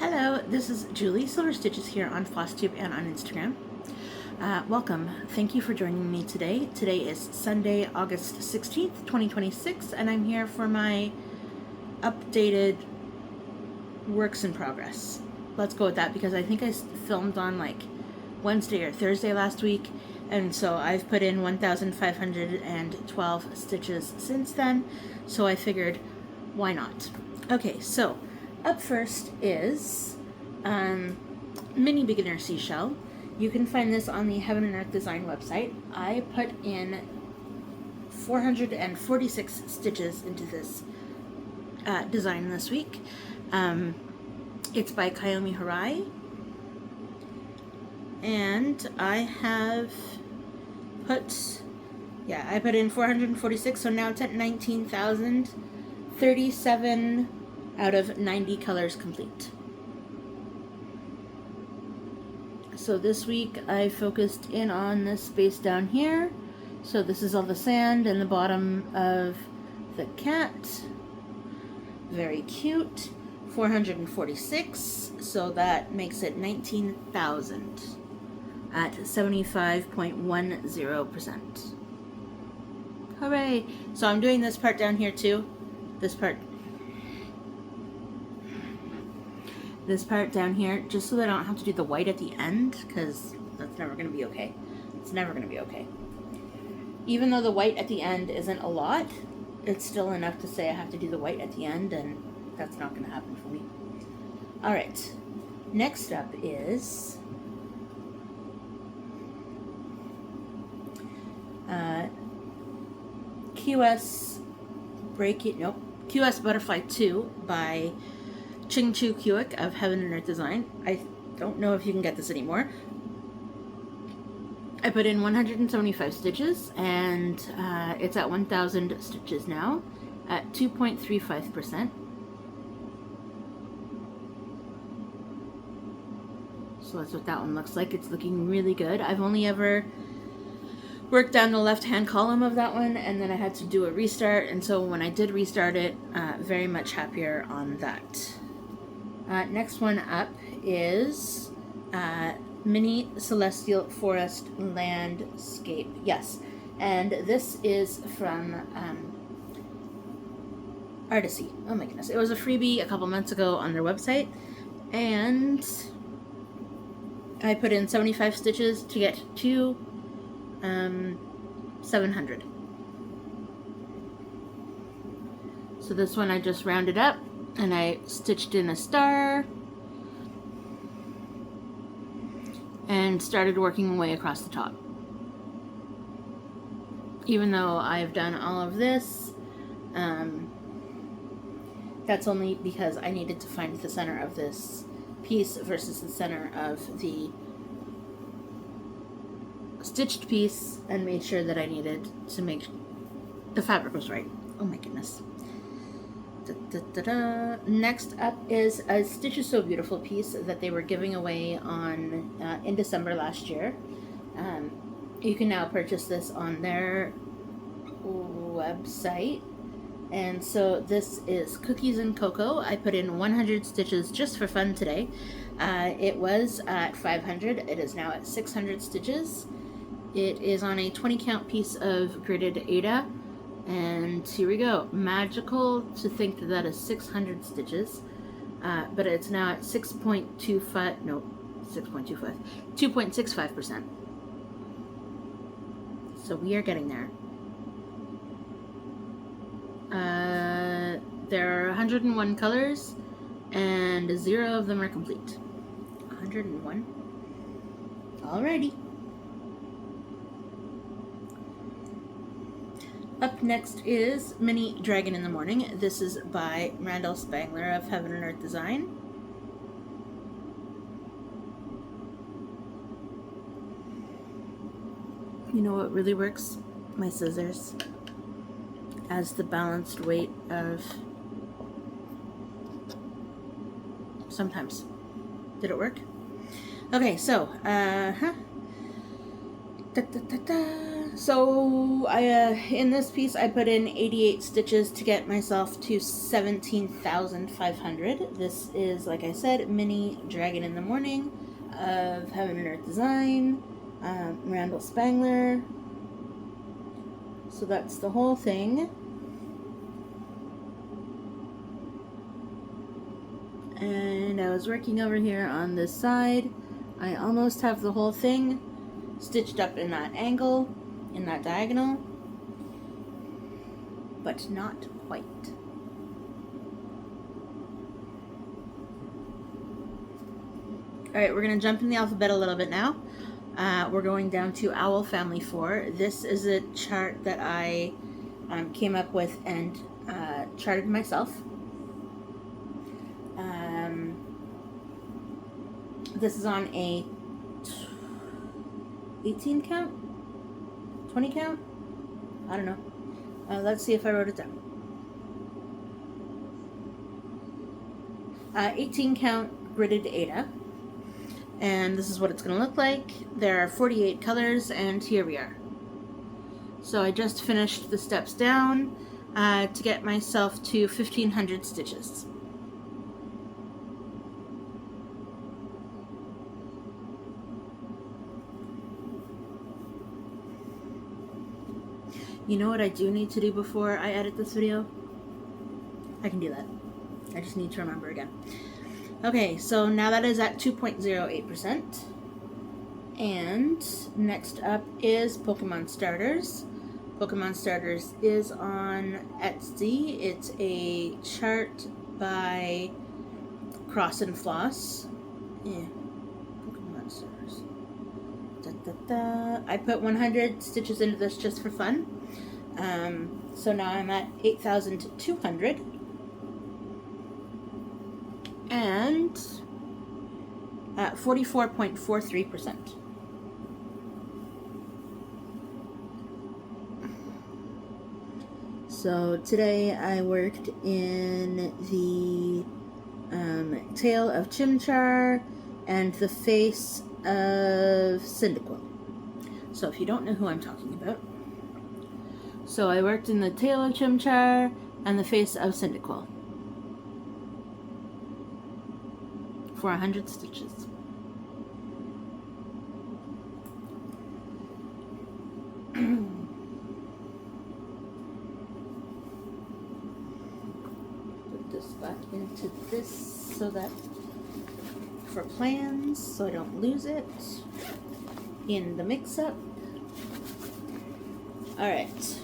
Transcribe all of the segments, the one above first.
Hello, this is Julie Silver Stitches here on FlossTube and on Instagram. Welcome. Thank you for joining me today. Today is Sunday, August 16th, 2026, and I'm here for my updated works in progress. Let's go with that because I think I filmed on like Wednesday or Thursday last week, and so I've put in 1,512 stitches since then, so I figured, why not? Okay, so up first is Mini Beginner Seashell. You can find this on the Heaven and Earth Design website. I put in 446 stitches into this design this week. It's by Kayomi Harai. And I have put in 446, so now it's at 19,037 out of 90 colors complete. So this week I focused in on this space down here. So this is all the sand and the bottom of the cat. Very cute. 446, so that makes it 19,000 at 75.10%. Hooray! So I'm doing this part down here too. This part down here, just so that I don't have to do the white at the end, because that's never going to be okay. It's never going to be okay. Even though the white at the end isn't a lot, it's still enough to say I have to do the white at the end, and that's not going to happen for me. Alright, next up is QS Butterfly 2 by Ching Chu Kuik of Heaven and Earth Design. I don't know if you can get this anymore. I put in 175 stitches, and it's at 1,000 stitches now at 2.35%. So that's what that one looks like. It's looking really good. I've only ever worked down the left-hand column of that one, and then I had to do a restart, and so when I did restart it, very much happier on that. Next one up is Mini Celestial Forest Landscape. Yes, and this is from Artisy. Oh my goodness. It was a freebie a couple months ago on their website, and I put in 75 stitches to get to 700. So this one I just rounded up, and I stitched in a star and started working my way across the top. Even though I've done all of this, that's only because I needed to find the center of this piece versus the center of the stitched piece, and made sure that I needed to make the fabric was right. Oh my goodness. Next up is a Stitch is So Beautiful piece that they were giving away on in December last year. You can now purchase this on their website. And so this is Cookies and Cocoa. I put in 100 stitches just for fun today. It was at 500. It is now at 600 stitches. It is on a 20 count piece of gridded Aida. And here we go. Magical to think that is 600 stitches, but it's now at 2.65%. So we are getting there. There are 101 colors, and 0 of them are complete. 101. Alrighty. Up next is Mini Dragon in the Morning. This is by Randall Spangler of Heaven and Earth Design. You know what really works? My scissors. As the balanced weight of... Sometimes. Did it work? Okay, so, Da, da, da, da. So in this piece I put in 88 stitches to get myself to 17,500. This is, like I said, Mini Dragon in the Morning of Heaven and Earth Design, Randall Spangler. So that's the whole thing. And I was working over here on this side. I almost have the whole thing stitched up in that angle, in that diagonal, but not quite. Alright, we're going to jump in the alphabet a little bit now. We're going down to Owl Family 4. This is a chart that I came up with and charted myself. This is on a 18 count? 20 count? I don't know. Let's see if I wrote it down. 18 count gridded Ada. And this is what it's going to look like. There are 48 colors, and here we are. So I just finished the steps down to get myself to 1,500 stitches. You know what I do need to do before I edit this video? I can do that. I just need to remember again. Okay, so now that is at 2.08%. And next up is Pokemon Starters. Pokemon Starters is on Etsy. It's a chart by Cross and Floss. Yeah, Pokemon Starters. Da, da, da. I put 100 stitches into this just for fun. So now I'm at 8,200. And at 44.43%. So today I worked in the tail of Chimchar and the face of Cyndaquil. So if you don't know who I'm talking about. So I worked in the tail of Chimchar and the face of Cyndaquil for 100 stitches. Put this back into this so that for plans, so I don't lose it in the mix-up. All right.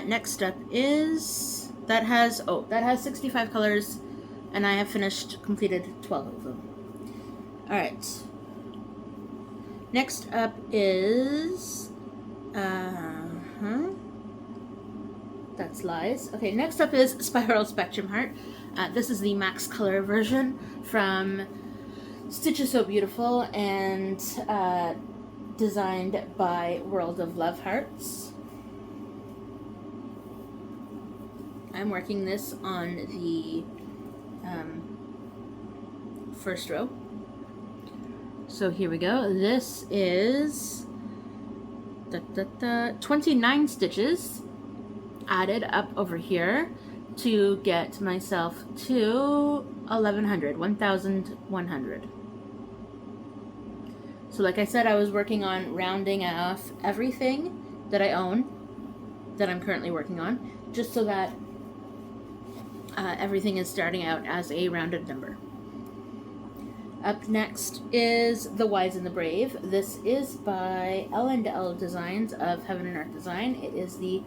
Next up is, that has 65 colors, and I have completed 12 of them. Alright. Next up is, that's lies. Okay, next up is Spiral Spectrum Heart. This is the max color version from Stitches So Beautiful and designed by World of Love Hearts. I'm working this on the first row. So here we go. This is 29 stitches added up over here to get myself to 1,100. So like I said, I was working on rounding off everything that I own, that I'm currently working on, just so that everything is starting out as a rounded number. Up next is The Wise and the Brave. This is by L&L Designs of Heaven and Earth Design. It is the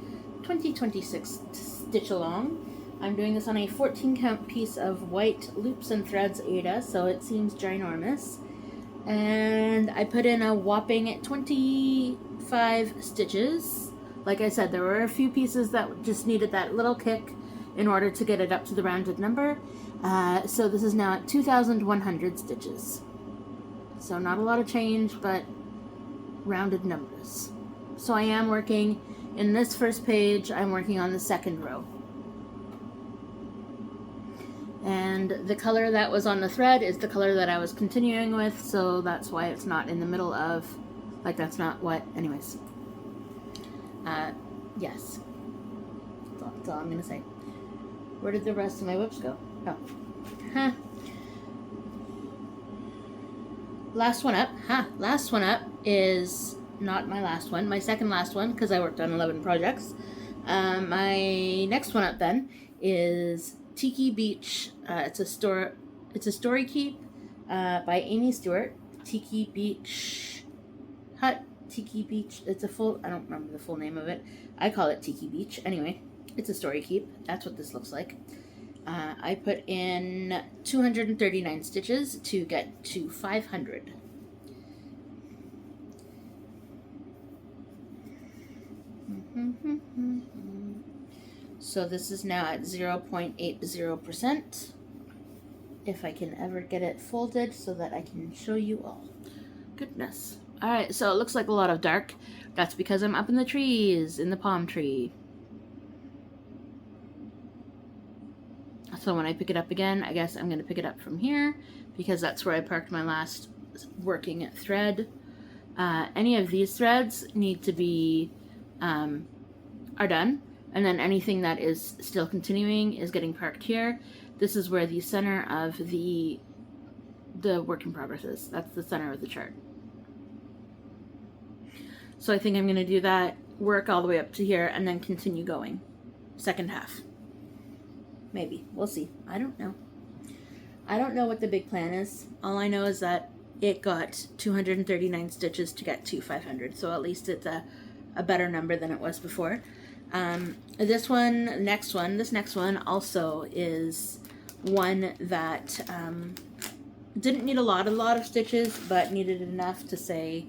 2026 stitch along. I'm doing this on a 14 count piece of white loops and threads Ada, so it seems ginormous. And I put in a whopping 25 stitches. Like I said, there were a few pieces that just needed that little kick in order to get it up to the rounded number. So this is now at 2,100 stitches. So not a lot of change, but rounded numbers. So I am working, in this first page, I'm working on the second row. And the color that was on the thread is the color that I was continuing with, so that's why it's not in the middle of, like, that's not what, anyways. Yes. That's all I'm gonna say. Where did the rest of my whips go? Oh. Huh. Last one up. Last one up is not my last one, my second last one, because I worked on 11 projects. My next one up then is Tiki Beach. It's a story keep by Amy Stewart. Tiki Beach Hut. Tiki Beach. It's a full. I don't remember the full name of it. I call it Tiki Beach. Anyway, it's a story keep. That's what this looks like. I put in 239 stitches to get to 500. So this is now at 0.80%. If I can ever get it folded so that I can show you all. Goodness. Alright, so it looks like a lot of dark. That's because I'm up in the trees, in the palm tree. So when I pick it up again, I guess I'm going to pick it up from here, because that's where I parked my last working thread. Any of these threads need to be, are done. And then anything that is still continuing is getting parked here. This is where the center of the work in progress is. That's the center of the chart. So I think I'm going to do that, work all the way up to here, and then continue going. Second half. Maybe. We'll see. I don't know. I don't know what the big plan is. All I know is that it got 239 stitches to get to 500. So at least it's a better number than it was before. This next one also is one that didn't need a lot of stitches, but needed enough to say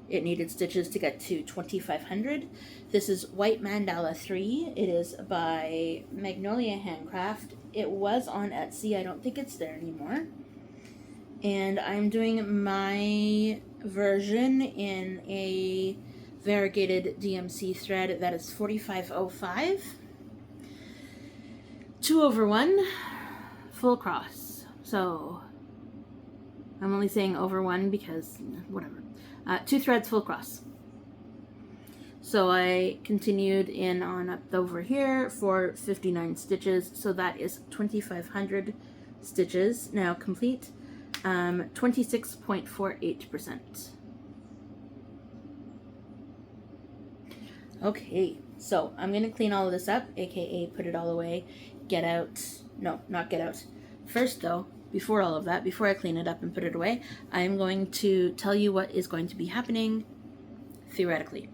it needed stitches to get to 2,500. This is White Mandala 3. It is by Magnolia Handcraft. It was on Etsy. I don't think it's there anymore. And I'm doing my version in a variegated DMC thread that is 4505. 2/1 full cross. So I'm only saying over one because whatever. 2 threads full cross. So I continued in on up over here for 59 stitches. So that is 2,500 stitches now complete. 26.48%. Okay, so I'm going to clean all of this up, aka put it all away, get out, no, not get out. First though, before all of that, before I clean it up and put it away, I'm going to tell you what is going to be happening theoretically.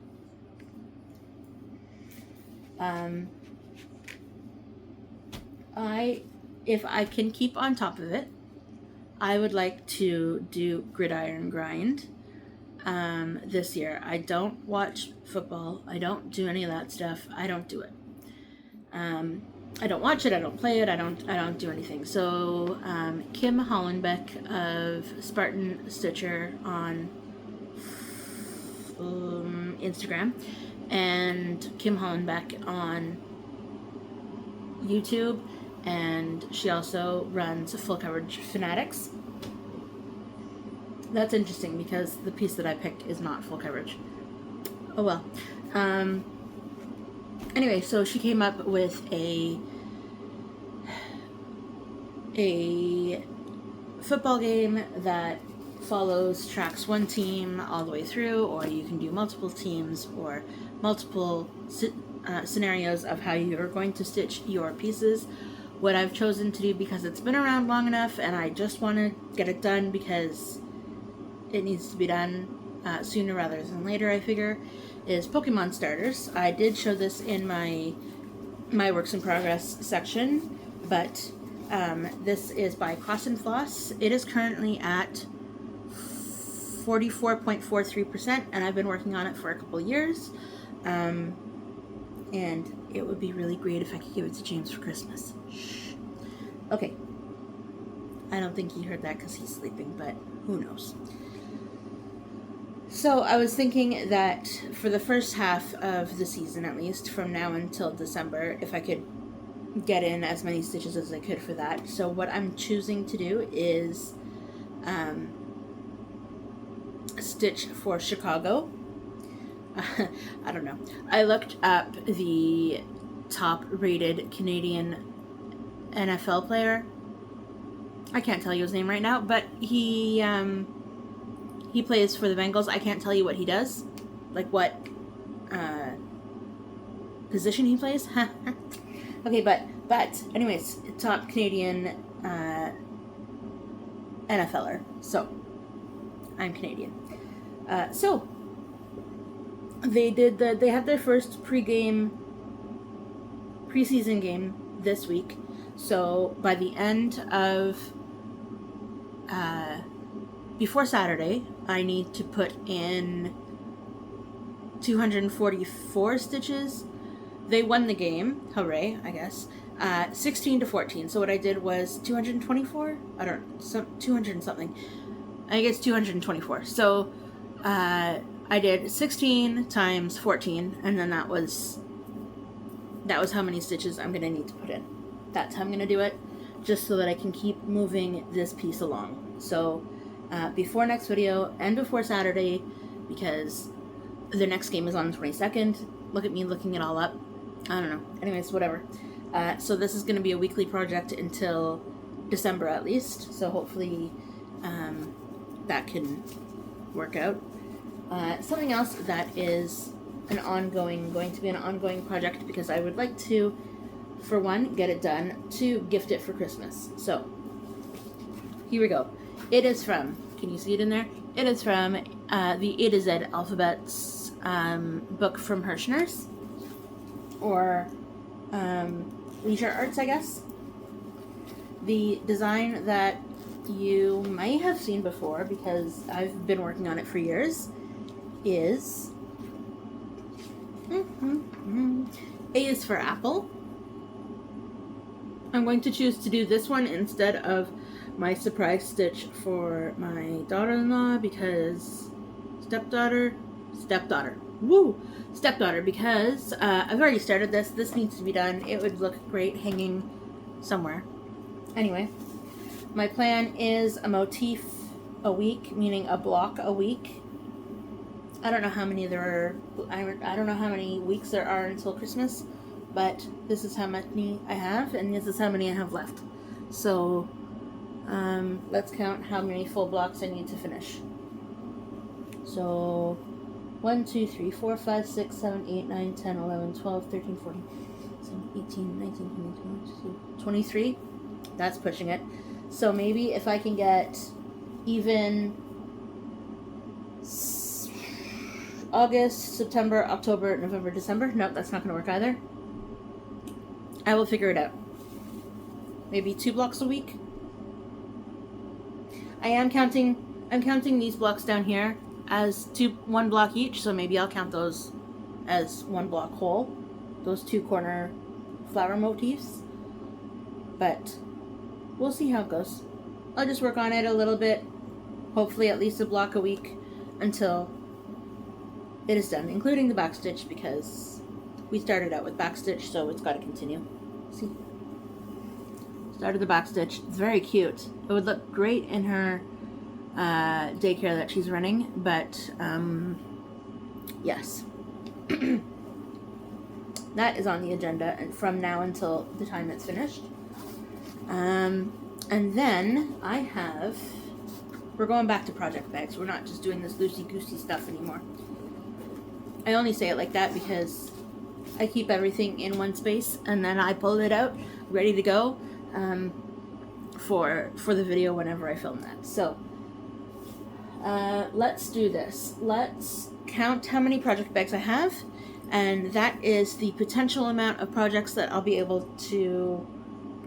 If I can keep on top of it, I would like to do gridiron grind this year. I don't watch football. I don't do any of that stuff. I don't do it. I don't watch it. I don't play it. I don't do anything. So Kim Hollenbeck of Spartan Stitcher on Instagram and Kim Hollenbeck on YouTube, and she also runs Full Coverage Fanatics. That's interesting because the piece that I picked is not full coverage. Oh well. Anyway, so she came up with a football game that tracks one team all the way through, or you can do multiple teams or multiple scenarios of how you're going to stitch your pieces. What I've chosen to do, because it's been around long enough and I just want to get it done because it needs to be done sooner rather than later, I figure, is Pokemon starters. I did show this in my works in progress section, but this is by Cross and Floss. It is currently at 44.43%, and I've been working on it for a couple years. And it would be really great if I could give it to James for Christmas. Shh. Okay. I don't think he heard that because he's sleeping, but who knows. So I was thinking that for the first half of the season, at least, from now until December, if I could get in as many stitches as I could for that. So what I'm choosing to do is stitch for Chicago. I don't know. I looked up the top rated Canadian NFL player. I can't tell you his name right now, but he plays for the Bengals. I can't tell you what he does, like what position he plays. Okay, but anyways, top Canadian NFLer. So I'm Canadian. So they had their first preseason game this week. So by the end of before Saturday, I need to put in 244 stitches. They won the game, hooray, I guess, 16-14. So what I did was 224? 200 and something. I guess 224. So I did 16 times 14, and then that was how many stitches I'm going to need to put in. That's how I'm going to do it, just so that I can keep moving this piece along. So before next video and before Saturday, because the next game is on the 22nd. Look at me looking it all up. I don't know. Anyways, whatever. So this is going to be a weekly project until December at least. So hopefully that can work out. Something else that is going to be an ongoing project, because I would like to, for one, get it done, two, gift it for Christmas. So here we go. It is from, can you see it in there? It is from the A to Z Alphabets book from Hirschner's, or Leisure Arts, I guess. The design that you might have seen before, because I've been working on it for years, is A is for Apple. I'm going to choose to do this one instead of my surprise stitch for my daughter-in-law, because stepdaughter, because I've already started this. This needs to be done. It would look great hanging somewhere. Anyway, my plan is a motif a week, meaning a block a week. I don't know how many there are. I don't know how many weeks there are until Christmas, but this is how many I have, and this is how many I have left. So let's count how many full blocks I need to finish. So 1, 2, 3, 4, 5, 6, 7, 8, 9, 10, 11, 12, 13, 14, 17, 18, 19, 20, 22, 23. That's pushing it. So maybe if I can get even August, September, October, November, December. Nope, that's not going to work either. I will figure it out. Maybe 2 blocks a week. I'm counting these blocks down here as 1 block each, so maybe I'll count those as 1 block whole. Those 2 corner flower motifs. But we'll see how it goes. I'll just work on it a little bit. Hopefully at least a block a week until it is done, including the back stitch, because we started out with back stitch, so it's got to continue. See? Started the back stitch. It's very cute. It would look great in her daycare that she's running, but yes. That is on the agenda, and from now until the time it's finished. And then we're going back to project bags. We're not just doing this loosey-goosey stuff anymore. I only say it like that because I keep everything in one space, and then I pull it out, ready to go, for the video whenever I film that. So, let's do this. Let's count how many project bags I have, and that is the potential amount of projects that I'll be able to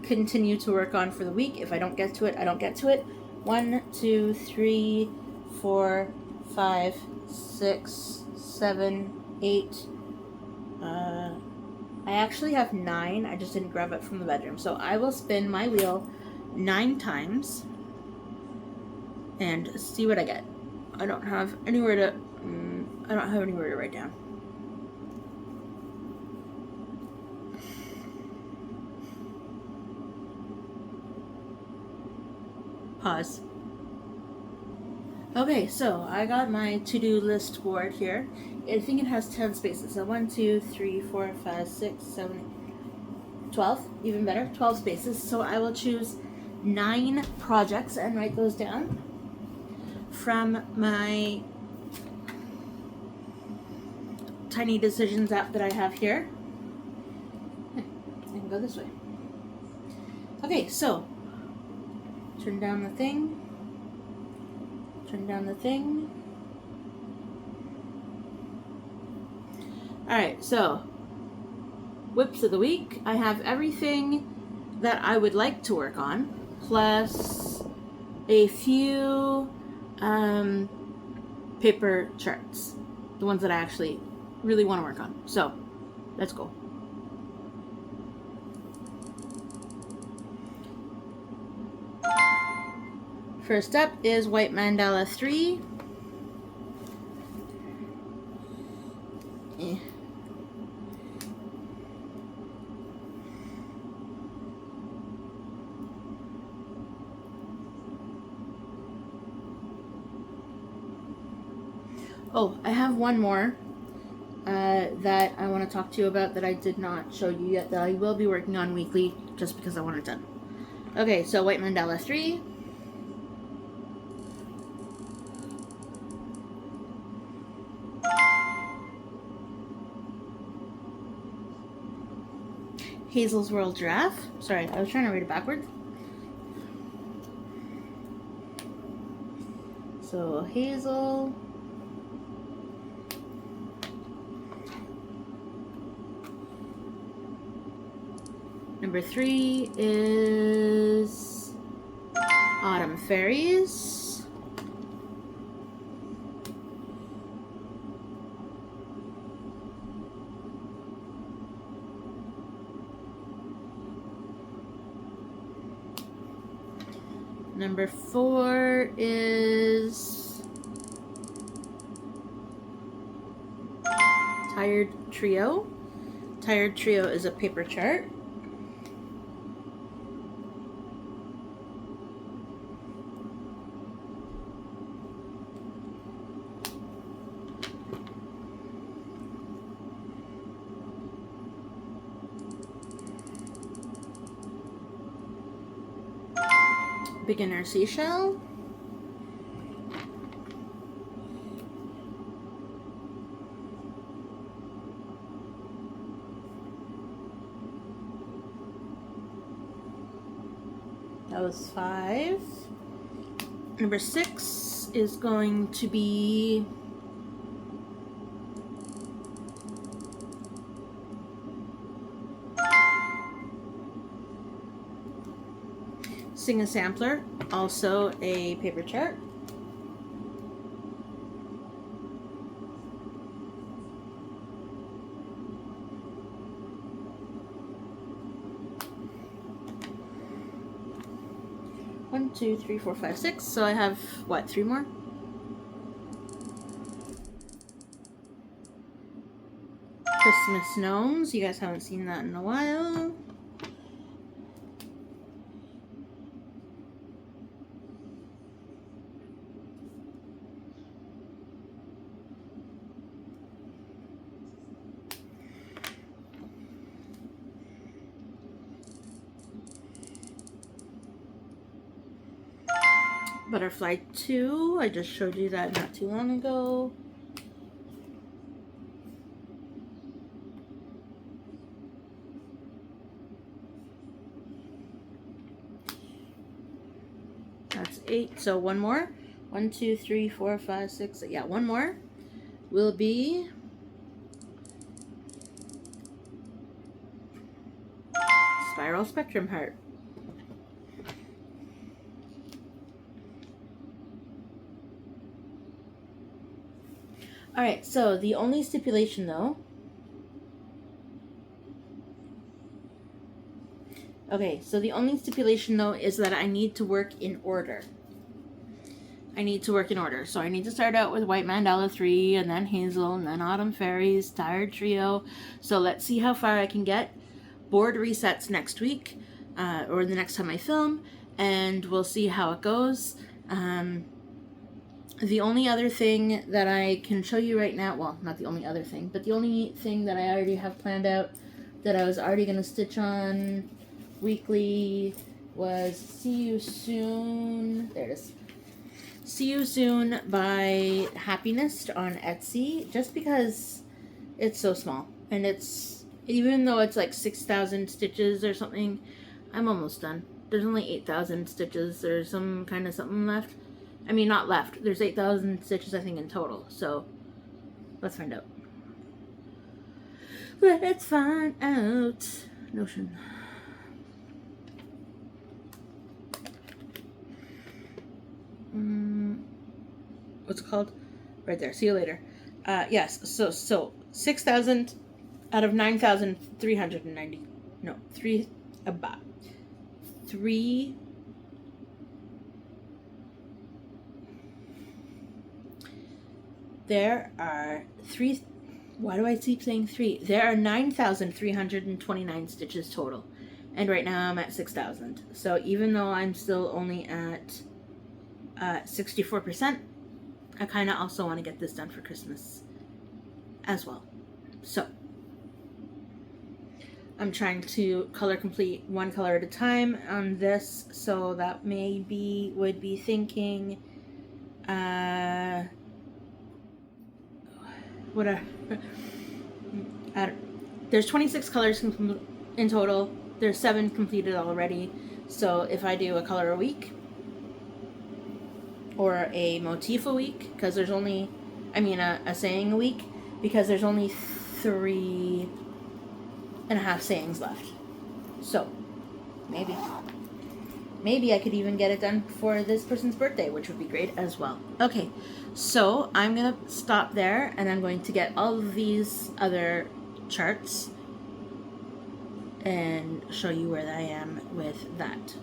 continue to work on for the week. If I don't get to it, I don't get to it. 1, 2, 3, 4, 5, 6, 7, 8. I actually have 9. I just didn't grab it from the bedroom. So I will spin my wheel 9 times and see what I get. I don't have anywhere to write down. pause. Okay, so I got my to-do list board here. I think it has 10 spaces. So 1, 2, 3, 4, 5, 6, 7, 12, even better, 12 spaces. So I will choose 9 projects and write those down from my Tiny Decisions app that I have here. I can go this way. Okay, so turn down the thing. Turn down the thing. Alright, so whips of the week. I have everything that I would like to work on, plus a few paper charts. The ones that I actually really want to work on. So, let's go. First up is White Mandala 3. Oh, I have one more that I want to talk to you about that I did not show you yet, that I will be working on weekly just because I want it done. Okay, so White Mandala 3. Hazel's World Giraffe. Sorry, I was trying to read it backwards. So, Hazel. Number 3 is Autumn Fairies. Number 4 is Tired Trio. Tired Trio is a paper chart. Beginner Seashell. That was 5. Number 6 is going to be Sing a Sampler, also a paper chart. One, 2, 3, 4, 5, 6. So I have, what, 3 more? Christmas Gnomes. You guys haven't seen that in a while. Butterfly 2, I just showed you that not too long ago. That's 8, so one more. 1, 2, 3, 4, 5, 6, yeah, one more will be Spiral Spectrum Heart. Alright, so the only stipulation though, is that I need to work in order. So I need to start out with White Mandala 3, and then Hazel, and then Autumn Fairies, Tired Trio. So let's see how far I can get. Board resets next week, or the next time I film. and we'll see how it goes. The only other thing that I can show you right now, well, not the only other thing, but the only thing that I already have planned out that I was already going to stitch on weekly was See You Soon. There it is. See You Soon by Happiness on Etsy, just because it's so small. And it's, even though it's like 6,000 stitches or something, I'm almost done. There's only 8,000 stitches or some kind of something left. I mean, not left. There's 8,000 stitches, I think, in total. So, let's find out. Let's find out. Notion. What's it called? Right there. See you later. Yes. So 6,000 out of 9,390. No, about 3. There are 3. Why do I keep saying 3? There are 9,329 stitches total. And right now I'm at 6,000. So even though I'm still only at 64%, I kind of also want to get this done for Christmas as well. So I'm trying to color complete one color at a time on this. So that maybe would be thinking there's 26 colors in total. There's 7 completed already. So if I do a color a week or a motif a week, because there's only, a saying a week, because there's only 3.5 sayings left. So maybe I could even get it done for this person's birthday, which would be great as well. Okay, so I'm going to stop there, and I'm going to get all of these other charts and show you where I am with that.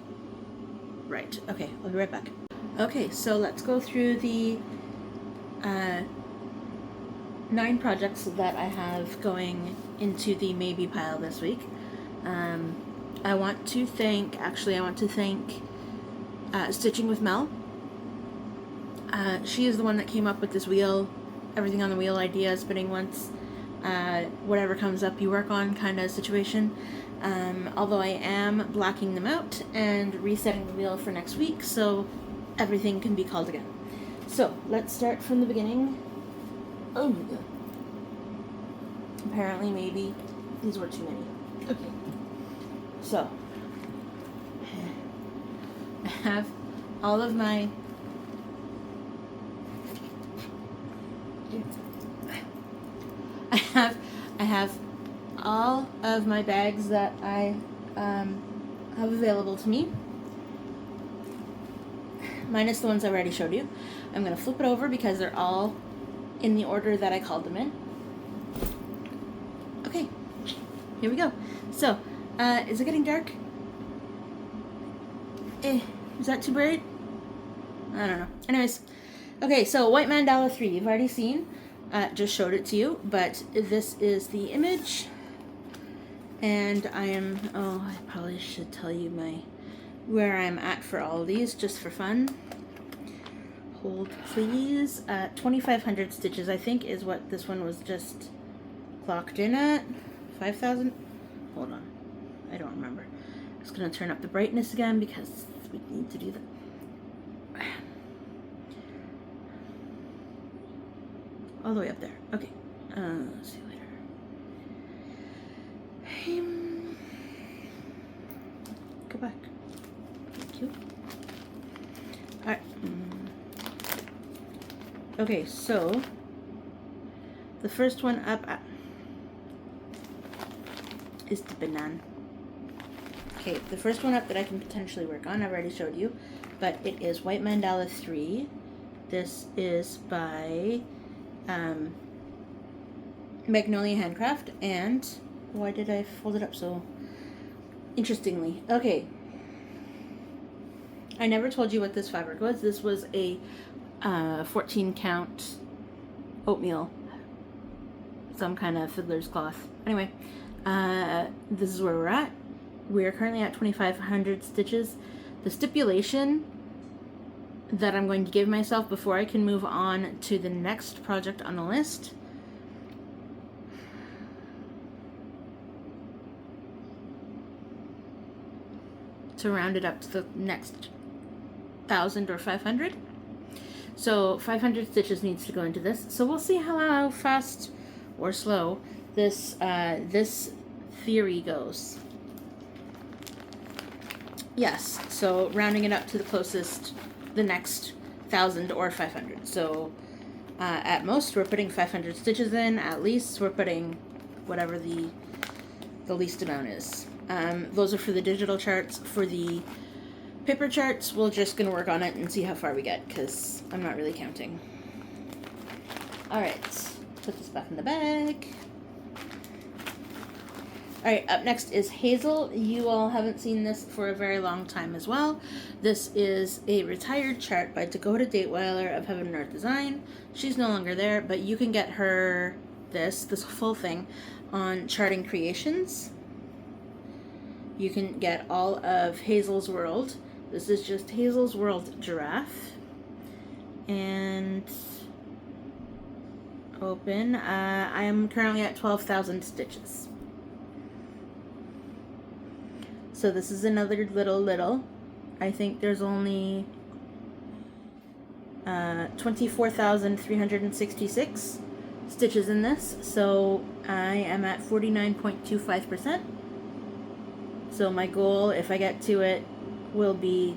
Right, okay, I'll be right back. Okay, so let's go through the 9 projects that I have going into the maybe pile this week. I want to thank Stitching with Mel. She is the one that came up with this wheel, everything on the wheel idea, spinning once, whatever comes up you work on kind of situation. Although I am blacking them out and resetting the wheel for next week, so everything can be called again. So let's start from the beginning. Oh my god. Apparently maybe these were too many. Okay. So I have all of my I have all of my bags that I have available to me, minus the ones I already showed you. I'm going to flip it over because they're all in the order that I called them in. Okay, here we go. So, is it getting dark? Is that too bright? I don't know. Anyways, okay, so White Mandala 3, you've already seen. Just showed it to you, but this is the image. And I am, I probably should tell you where I'm at for all of these, just for fun. Hold, please. 2,500 stitches, I think, is what this one was just clocked in at. 5,000? Hold on. I don't remember. I'm just going to turn up the brightness again because we need to do that. All the way up there. Okay. See you later. Go back. Thank you. Alright. Okay, so the first one up is the banana. Okay, the first one up that I can potentially work on, I've already showed you, but it is White Mandala 3. This is by Magnolia Handcraft, and why did I fold it up so interestingly? Okay, I never told you what this fabric was. This was a 14 count oatmeal, some kind of fiddler's cloth. Anyway, this is where we're at. We are currently at 2,500 stitches. The stipulation that I'm going to give myself before I can move on to the next project on the list to round it up to the next 1,000 or 500. So 500 stitches needs to go into this. So we'll see how fast or slow this this theory goes. Yes, so rounding it up to the closest, the next 1,000 or 500. So at most we're putting 500 stitches in. At least we're putting whatever the least amount is. Those are for the digital charts. For the paper charts, we're just going to work on it and see how far we get, because I'm not really counting. Alright, put this back in the bag. Alright, up next is Hazel. You all haven't seen this for a very long time as well. This is a retired chart by Dakota Dateweiler of Heaven and Earth Design. She's no longer there, but you can get her this full thing on Charting Creations. You can get all of Hazel's World. This is just Hazel's World Giraffe. And open. I am currently at 12,000 stitches. So this is another little. I think there's only 24,366 stitches in this. So I am at 49.25%. So my goal, if I get to it, will be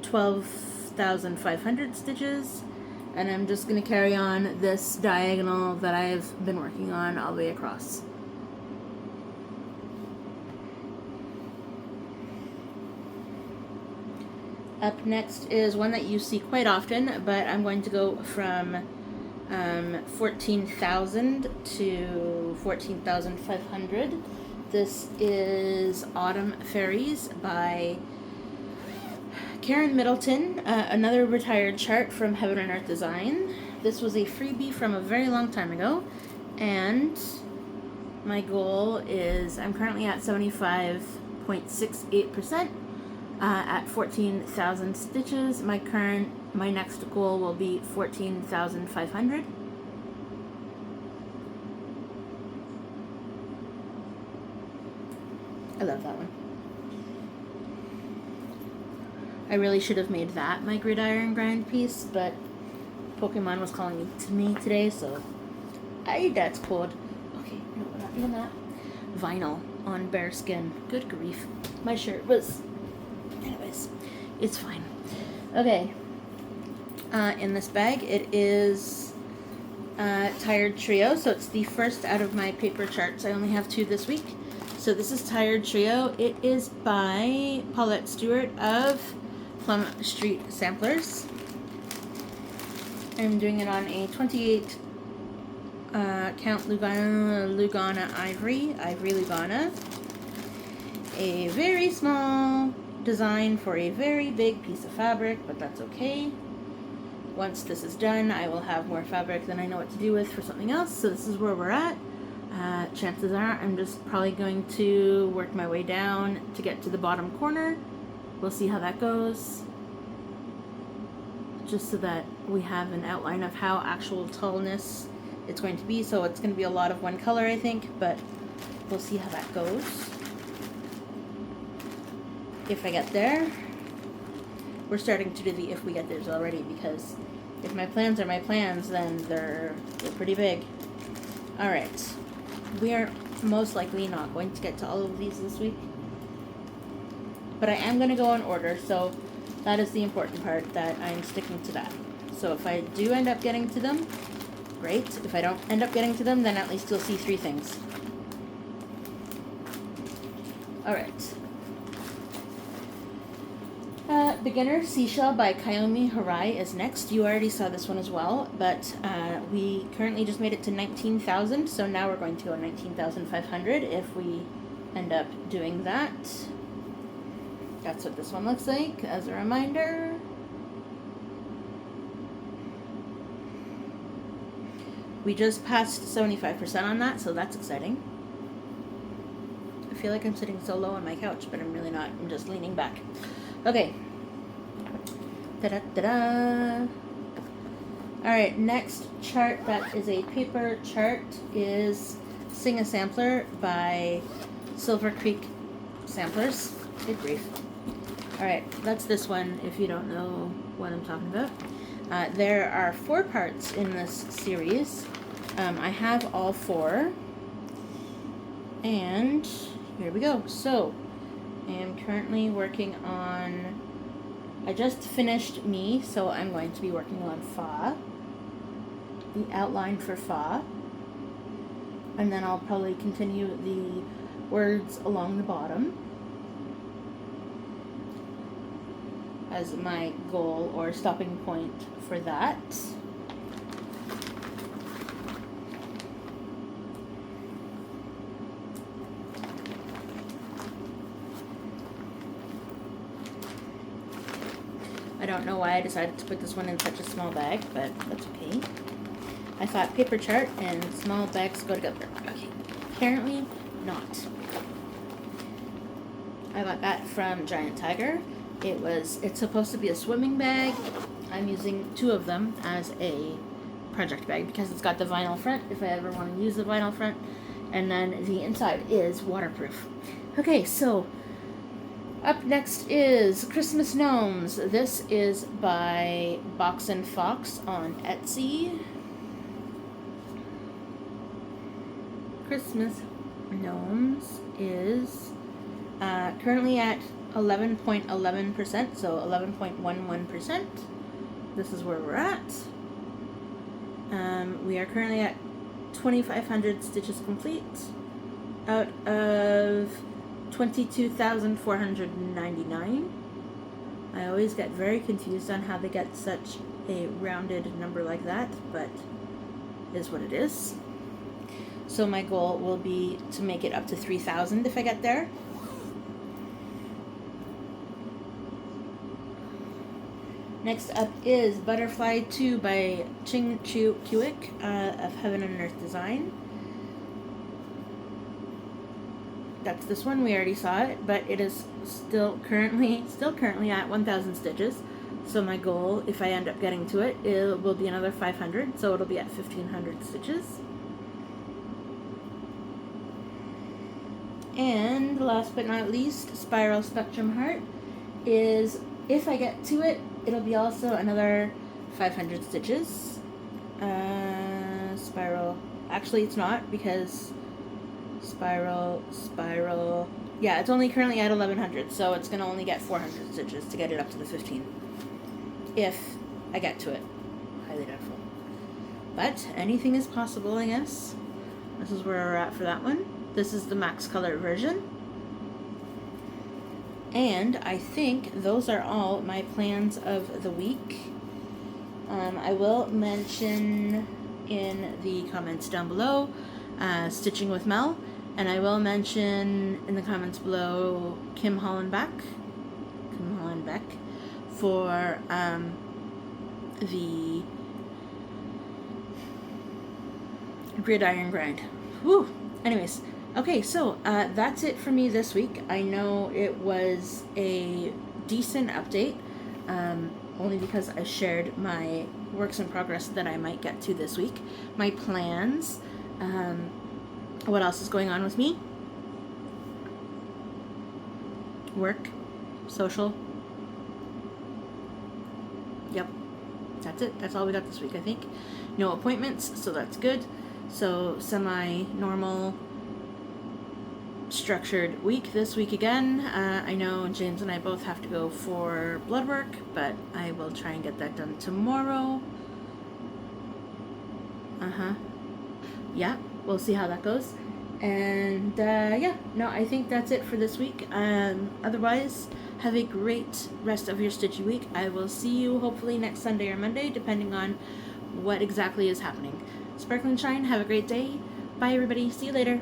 12,500 stitches. And I'm just going to carry on this diagonal that I've been working on all the way across. Up next is one that you see quite often, but I'm going to go from 14,000 to 14,500. This is Autumn Fairies by Karen Middleton, another retired chart from Heaven and Earth Design. This was a freebie from a very long time ago, and my goal is, I'm currently at 75.68%. At 14,000 stitches. My next goal will be 14,500. I love that one. I really should have made that my gridiron grind piece, but Pokemon was calling to me today, so that's cold. Okay, no, we're not doing that. Vinyl on bare skin. Good grief. My shirt was... Anyways, it's fine. Okay. In this bag, it is Tired Trio. So it's the first out of my paper charts. I only have 2 this week. So this is Tired Trio. It is by Paulette Stewart of Plum Street Samplers. I'm doing it on a 28 count Lugana Ivory Lugana. A very small design for a very big piece of fabric, but that's okay. Once this is done, I will have more fabric than I know what to do with for something else, so this is where we're at. Chances are I'm just probably going to work my way down to get to the bottom corner. We'll see how that goes, just so that we have an outline of how actual tallness it's going to be. So it's going to be a lot of one color, I think, but we'll see how that goes. If I get there. We're starting to do the if we get there's already, because if my plans are my plans, then they're pretty big. Alright. We are most likely not going to get to all of these this week. But I am going to go in order, so that is the important part, that I'm sticking to that. So if I do end up getting to them, great. If I don't end up getting to them, then at least you'll see 3 things. Alright. Beginner Seashell by Kayomi Harai is next. You already saw this one as well, but we currently just made it to 19,000, so now we're going to go 19,500 if we end up doing that. That's what this one looks like, as a reminder. We just passed 75% on that, so that's exciting. I feel like I'm sitting so low on my couch, but I'm really not. I'm just leaning back. Okay, Ta-da-da-da! Alright, next chart that is a paper chart is Sing a Sampler by Silver Creek Samplers. Good grief. Alright, that's this one if you don't know what I'm talking about. There are 4 parts in this series. I have all 4. And here we go. So, I am currently working on... I just finished Me, so I'm going to be working on Fa. The outline for Fa. And then I'll probably continue the words along the bottom as my goal or stopping point for that. I don't know why I decided to put this one in such a small bag, but that's okay. I thought paper chart and small bags go together. Okay, apparently not. I got that from Giant Tiger. It's supposed to be a swimming bag. I'm using 2 of them as a project bag because it's got the vinyl front if I ever want to use the vinyl front, and then the inside is waterproof. Okay, so up next is Christmas Gnomes. This is by Box and Fox on Etsy. Christmas Gnomes is currently at 11.11%, so 11.11%. This is where we're at. We are currently at 2,500 stitches complete out of 22,499. I always get very confused on how they get such a rounded number like that, but it is what it is. So my goal will be to make it up to 3,000 if I get there. Next up is Butterfly 2 by Ching Chu Kiwick of Heaven and Earth Design. That's this one, we already saw it, but it is still currently at 1,000 stitches. So my goal, if I end up getting to it, it will be another 500, so it'll be at 1,500 stitches. And last but not least, Spiral Spectrum Heart is, if I get to it, it'll be also another 500 stitches. Spiral, actually it's not, because spiral, yeah, it's only currently at 1,100, so it's going to only get 400 stitches to get it up to the 15. If I get to it. Highly doubtful. But anything is possible, I guess. This is where we're at for that one. This is the max color version. And I think those are all my plans of the week. I will mention in the comments down below Stitching with Mel, and I will mention in the comments below Kim Hollenbeck for the Gridiron Grind. Whew. Anyways, okay, so that's it for me this week. I know it was a decent update, only because I shared my works in progress that I might get to this week, my plans, what else is going on with me, work, social, yep, that's it. That's all we got this week, I think. No appointments, so that's good. So semi-normal structured week this week again. I know James and I both have to go for blood work, but I will try and get that done tomorrow. Yeah, we'll see how that goes. And yeah, no, I think that's it for this week. Otherwise, have a great rest of your stitchy week. I will see you hopefully next Sunday or Monday, depending on what exactly is happening. Sparkle and shine, have a great day. Bye everybody, see you later.